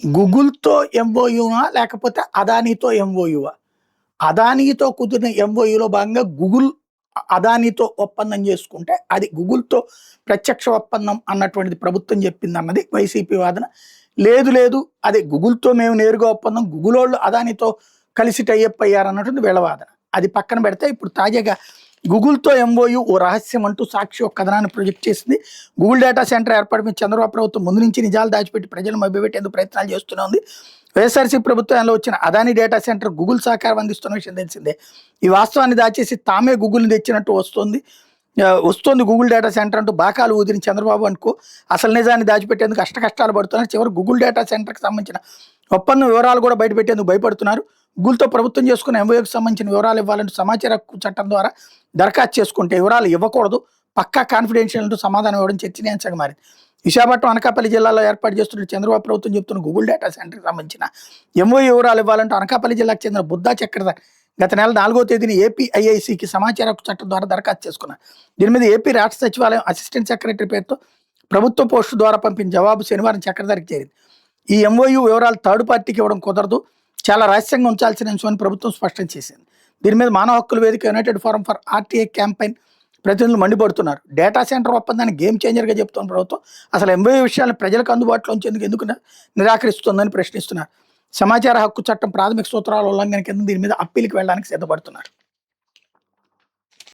గూగుల్‌తో ఎంఓయూనా? లేకపోతే అదానీతో ఎంఓయూవా? అదానీతో కుదిరిన ఎంఓయూలో భాగంగా గూగుల్ అదానీతో ఒప్పందం చేసుకుంటే అది గూగుల్‌తో ప్రత్యక్ష ఒప్పందం అన్నటువంటిది ప్రభుత్వం చెప్పిందన్నది వైసీపీ వాదన. లేదు లేదు అది గూగుల్‌తో మేము నేరుగా ఒప్పందం గూగులోళ్ళు అదానీతో కలిసి టై అప్ అయ్యారన్నటువంటిది వీళ్ళ వాదన. అది పక్కన పెడితే ఇప్పుడు తాజాగా గూగుల్‌తో ఎంఓయూ ఓ రహస్యం అంటూ సాక్షి ఒక కథనాన్ని ప్రొజెక్ట్ చేసింది. గూగుల్ డేటా సెంటర్ ఏర్పాటు మీద చంద్రబాబు ప్రభుత్వం ముందు నుంచి నిజాలు దాచిపెట్టి ప్రజలను మభ్యపెట్టేందుకు ప్రయత్నాలు చేస్తూనే ఉంది. వైఎస్ఆర్సీపీ ప్రభుత్వంలో వచ్చిన అదానీ డేటా సెంటర్ గూగుల్ సహకారం అందిస్తున్న విషయం తెలిసిందే. ఈ వాస్తవాన్ని దాచేసి తామే గూగుల్ని తెచ్చినట్టు వస్తుంది గూగుల్ డేటా సెంటర్ అంటూ బాకాలు ఊదిన చంద్రబాబు అనుకో అసలు నిజాన్ని దాచిపెట్టేందుకు కష్టాలు పడుతున్నారు. చివరి గూగుల్ డేటా సెంటర్కి సంబంధించిన ఒప్పందం వివరాలు కూడా బయటపెట్టేందుకు భయపడుతున్నారు. గూగుల్తో ప్రభుత్వం చేసుకున్న ఎంఓయూకి సంబంధించిన వివరాలు ఇవ్వాలంటూ సమాచార హక్కు చట్టం ద్వారా దరఖాస్తు చేసుకుంటే వివరాలు ఇవ్వకూడదు, పక్కా కాన్ఫిడెన్షియల్ అంటూ సమాధానం ఇవ్వడం చర్చనీయాంశంగా మారింది. విశాఖపట్నం అనకాపల్లి జిల్లాలో ఏర్పాటు చేస్తున్న చంద్రబాబు ప్రభుత్వం చెబుతున్న గూగుల్ డేటా సెంటర్కి సంబంధించిన ఎంఓయూ వివరాలు ఇవ్వాలంటూ అనకాపల్లి జిల్లాకు చెందిన బుద్ధా చక్రధర్ గత నెల 4వ తేదీన ఏపీఐఐసికి సమాచార హక్కు చట్టం ద్వారా దరఖాస్తు చేసుకున్నారు. దీని మీద ఏపీ రాష్ట్ర సచివాలయం అసిస్టెంట్ సెక్రటరీ పేరుతో ప్రభుత్వ పోస్టు ద్వారా పంపిన జవాబు శనివారం చక్రధర్కి చేరింది. ఈ ఎంఓయూ వివరాలు థర్డ్ పార్టీకి ఇవ్వడం కుదరదు, చాలా రహస్యంగా ఉంచాల్సిన అంశమని ప్రభుత్వం స్పష్టం చేసింది. దీని మీద మానవ హక్కుల వేదిక United forum for RTI campaign ప్రతినిధులు మండిపడుతున్నారు. డేటా సెంటర్ ఒప్పందాన్ని గేమ్ చేంజర్గా చెప్తున్న ప్రభుత్వం అసలు ఎంఓయూ విషయాలను ప్రజలకు అందుబాటులో ఉంచేందుకు ఎందుకు నిరాకరిస్తుందని ప్రశ్నిస్తున్నారు. సమాచార హక్కు చట్టం ప్రాథమిక సూత్రాల ఉల్లంఘన కింద దీని మీద అప్పీల్కి వెళ్ళడానికి సిద్ధపడుతున్నారు.